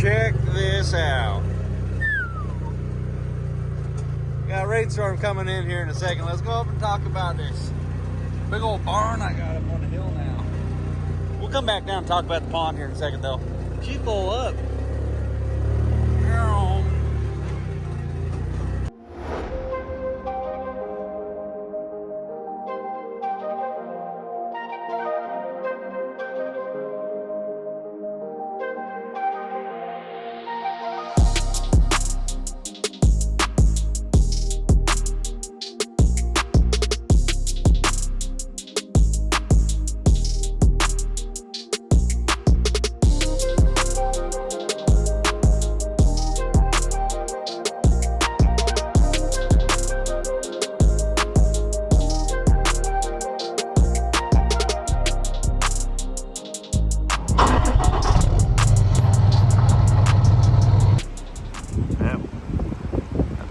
Check this out. Got a rainstorm coming in here in a second. Let's go up and talk about this big old barn I got up on the hill now. We'll come back down and talk about the pond here in a second though. She's full up.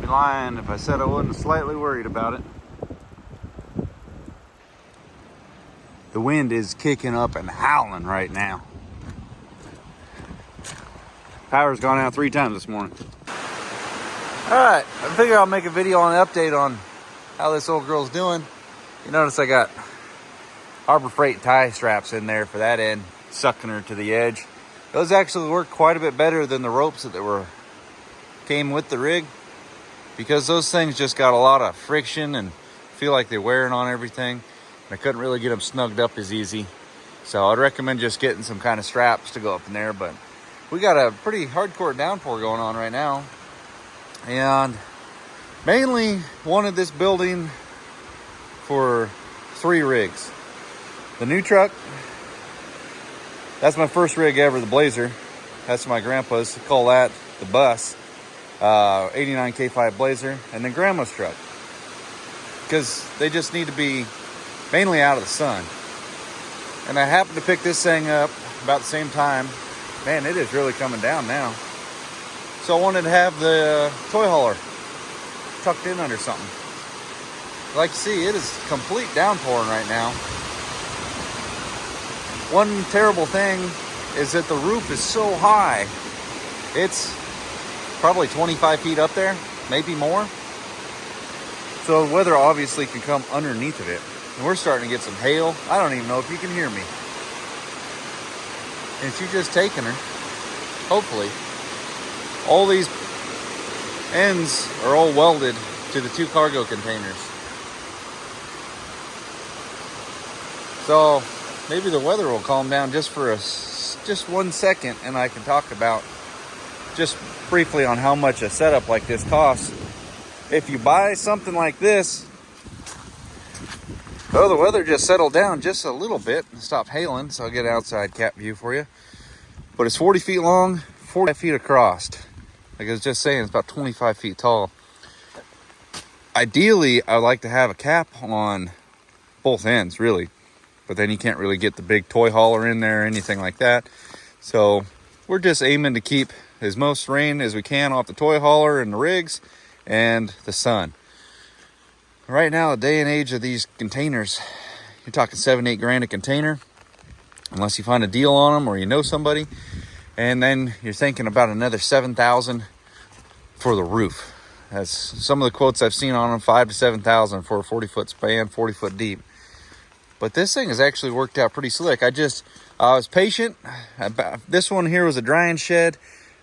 Lying if I said I wasn't slightly worried about it. The wind is kicking up and howling right now. Power's gone out 3 times this morning. Alright, I figure I'll make a video on an update on how this old girl's doing. You notice I got Harbor Freight tie straps in there for that end, sucking her to the edge. Those actually work quite a bit better than the ropes that came with the rig, because those things just got a lot of friction and feel like they're wearing on everything. And I couldn't really get them snugged up as easy. So I'd recommend just getting some kind of straps to go up in there. But we got a pretty hardcore downpour going on right now. And mainly wanted this building for 3 rigs. The new truck, that's my first rig ever, the Blazer. That's my grandpa's, call that the bus. 89 K5 Blazer, and then grandma's truck, because they just need to be mainly out of the sun. And I happened to pick this thing up about the same time. Man, it is really coming down now. So I wanted to have the toy hauler tucked in under something. Like you see, it is complete downpouring right now. One terrible thing is that the roof is so high. It's probably 25 feet up there, maybe more. So the weather obviously can come underneath of it. And we're starting to get some hail. I don't even know if you can hear me. And she's just taking her. Hopefully. All these ends are all welded to the 2 cargo containers. So maybe the weather will calm down just for just 1 second, and I can talk about just briefly on how much a setup like this costs. If you buy something like this, oh, the weather just settled down just a little bit and stopped hailing, so I'll get an outside cap view for you. But it's 40 feet long, 45 feet across. Like I was just saying, it's about 25 feet tall. Ideally, I would like to have a cap on both ends, really. But then you can't really get the big toy hauler in there or anything like that. So we're just aiming to keep as most rain as we can off the toy hauler and the rigs and the sun. Right now, the day and age of these containers, you're talking 7-8 grand a container, unless you find a deal on them or you know somebody. And then you're thinking about another 7,000 for the roof. That's some of the quotes I've seen on them, 5 to 7,000 for a 40-foot span, 40 foot deep. But this thing has actually worked out pretty slick. I was patient. This one here was a drying shed.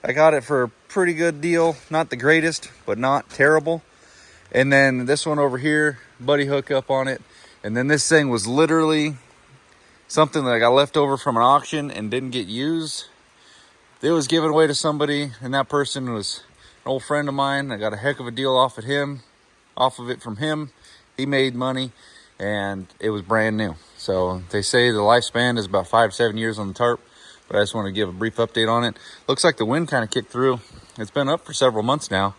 I got it for a pretty good deal. Not the greatest, but not terrible. And then this one over here, buddy hook up on it. And then this thing was literally something that I got left over from an auction and didn't get used. It was given away to somebody, and that person was an old friend of mine. I got a heck of a deal off of it from him. He made money, and it was brand new. So they say the lifespan is about 5 to 7 years on the tarp. But I just want to give a brief update on it. Looks like the wind kind of kicked through. It's been up for several months now.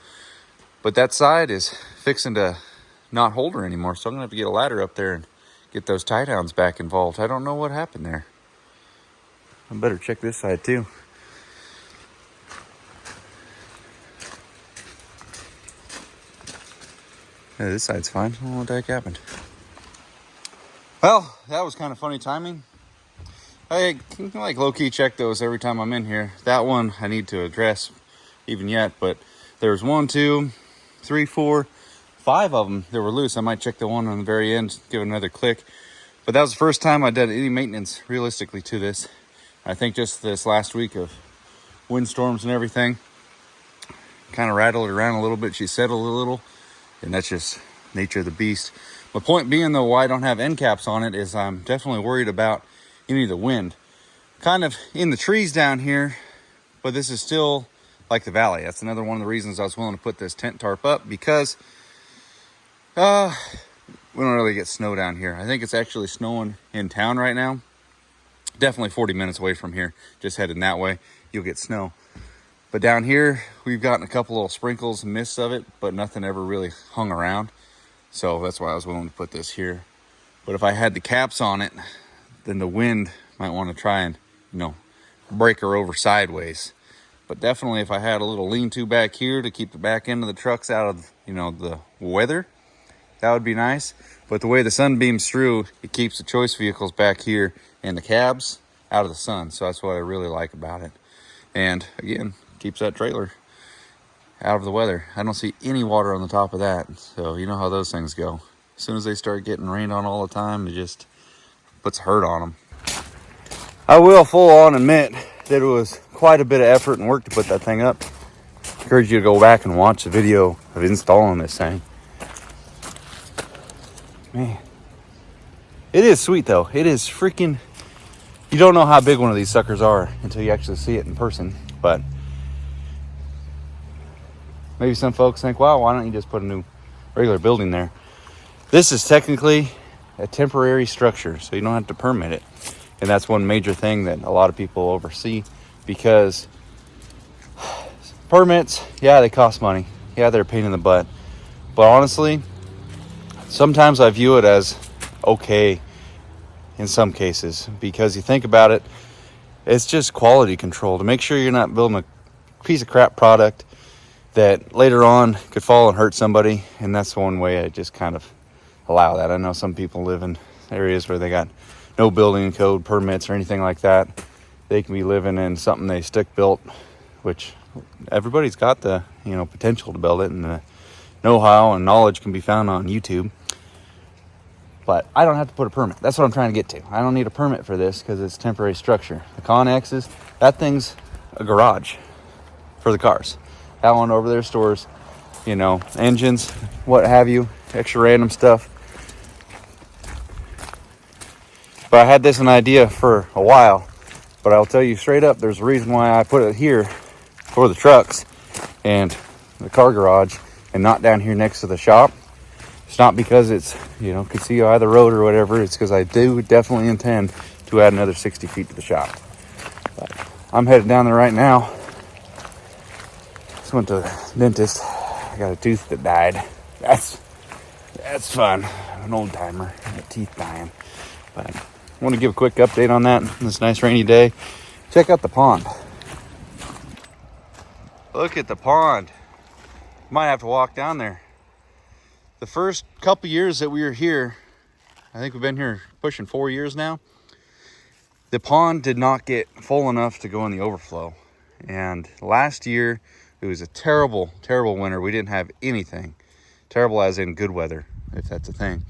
But that side is fixing to not hold her anymore. So I'm going to have to get a ladder up there and get those tie downs back involved. I don't know what happened there. I better check this side too. Yeah, this side's fine. I don't know what the heck happened. Well, that was kind of funny timing. I can like low-key check those every time I'm in here. That one I need to address even yet, but there's 1, 2, 3, 4, 5 of them that were loose. I might check the one on the very end, give it another click. But that was the first time I did any maintenance realistically to this. I think just this last week of windstorms and everything kind of rattled it around a little bit. She settled a little, and that's just nature of the beast. My point being though, why I don't have end caps on it is I'm definitely worried about any of the wind. Kind of in the trees down here, but this is still like the valley. That's another one of the reasons I was willing to put this tent tarp up, because we don't really get snow down here. I think it's actually snowing in town right now. Definitely 40 minutes away from here, just heading that way, you'll get snow. But down here, we've gotten a couple little sprinkles and mists of it, but nothing ever really hung around. So that's why I was willing to put this here. But if I had the caps on it, then the wind might want to try and, break her over sideways. But definitely if I had a little lean-to back here to keep the back end of the trucks out of, the weather, that would be nice. But the way the sun beams through, it keeps the choice vehicles back here and the cabs out of the sun. So that's what I really like about it. And again, keeps that trailer out of the weather. I don't see any water on the top of that. So you know how those things go. As soon as they start getting rained on all the time, it just puts hurt on them. I will full on admit that it was quite a bit of effort and work to put that thing up. I encourage you to go back and watch the video of installing this thing. Man, it is sweet though. It is freaking, you don't know how big one of these suckers are until you actually see it in person. But maybe some folks think, wow, why don't you just put a new regular building there? This is technically a temporary structure, so you don't have to permit it. And that's one major thing that a lot of people oversee, because permits, yeah, they cost money. Yeah, they're a pain in the butt. But honestly, sometimes I view it as okay in some cases, because you think about it, it's just quality control to make sure you're not building a piece of crap product that later on could fall and hurt somebody. And that's one way I just kind of allow that. I know some people live in areas where they got no building code permits or anything like that. They can be living in something they stick built, which everybody's got the potential to build it, and the know-how and knowledge can be found on YouTube. But I don't have to put a permit. That's what I'm trying to get to. I don't need a permit for this because it's temporary structure. The Connexes, that thing's a garage for the cars. That one over there stores, engines, what have you, extra random stuff. But I had this an idea for a while, but I'll tell you straight up, there's a reason why I put it here for the trucks and the car garage and not down here next to the shop. It's not because it's, could see you either road or whatever. It's because I do definitely intend to add another 60 feet to the shop. But I'm headed down there right now. Just went to the dentist. I got a tooth that died. That's fun. An old timer. The teeth dying. But I want to give a quick update on that. This nice rainy day. Check out the pond. Look at the pond. Might have to walk down there. The first couple years that we were here, I think we've been here pushing 4 years now, the pond did not get full enough to go in the overflow. And last year, it was a terrible, terrible winter. We didn't have anything. Terrible as in good weather, if that's a thing.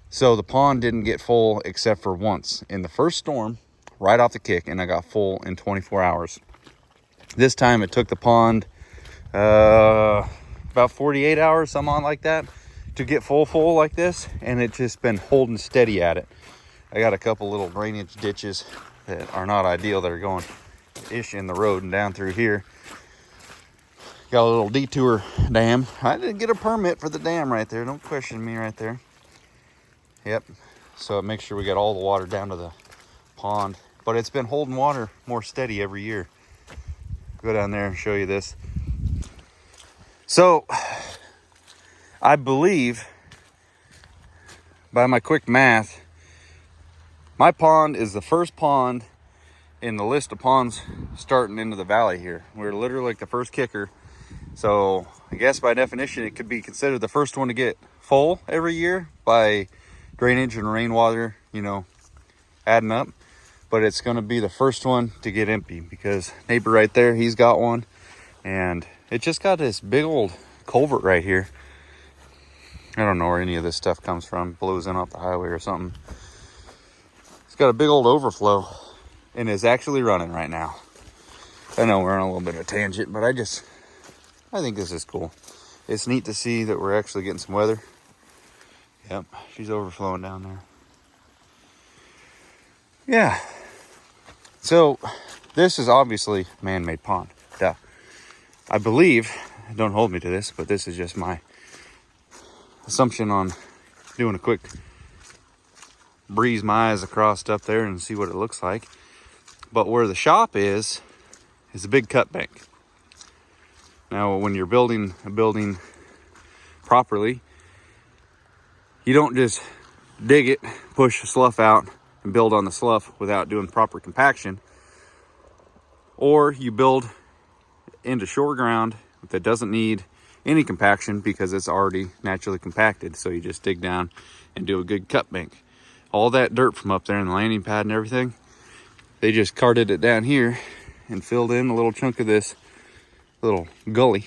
So the pond didn't get full except for once in the first storm, right off the kick, and I got full in 24 hours. This time it took the pond about 48 hours, something on like that, to get full like this, and it's just been holding steady at it. I got a couple little drainage ditches that are not ideal that are going ish in the road and down through here. Got a little detour dam. I didn't get a permit for the dam right there. Don't question me right there. Yep. So it makes sure we got all the water down to the pond. But it's been holding water more steady every year. Go down there and show you this. So I believe, by my quick math, my pond is the first pond in the list of ponds starting into the valley here. We're literally like the first kicker. So I guess by definition, it could be considered the first one to get full every year by drainage and rainwater, adding up. but it's going to be the first one to get empty because neighbor right there, he's got one, and it just got this big old culvert right here. I don't know where any of this stuff comes from. It blows in off the highway or something. It's got a big old overflow and is actually running right now. I know we're on a little bit of a tangent, but I think this is cool. It's neat to see that we're actually getting some weather. Yep, she's overflowing down there. Yeah. So this is obviously man-made pond. Duh. I believe, don't hold me to this, but this is just my assumption on doing a quick breeze my eyes across up there and see what it looks like. But where the shop is a big cut bank. Now, when you're building a building properly, you don't just dig it, push the slough out, and build on the slough without doing proper compaction. Or you build into shore ground that doesn't need any compaction because it's already naturally compacted. So you just dig down and do a good cut bank. All that dirt from up there in the landing pad and everything, they just carted it down here and filled in a little chunk of this little gully.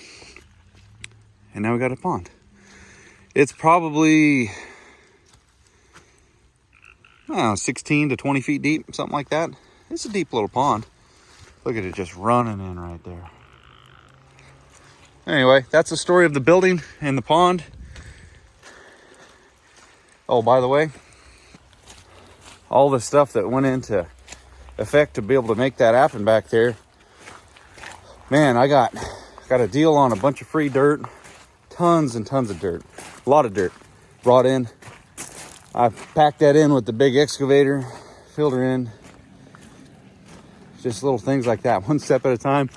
And now we got a pond. It's probably 16 to 20 feet deep, something like that. It's a deep little pond. Look at it just running in right there. Anyway, that's the story of the building and the pond. Oh, by the way, all the stuff that went into effect to be able to make that happen back there. Man, I got a deal on a bunch of free dirt. Tons and tons of dirt. A lot of dirt brought in. I packed that in with the big excavator, filled her in. Just little things like that, one step at a time.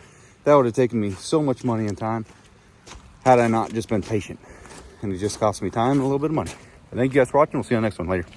That would have taken me so much money and time had I not just been patient. And it just cost me time and a little bit of money. Thank you guys for watching. We'll see you on the next one later.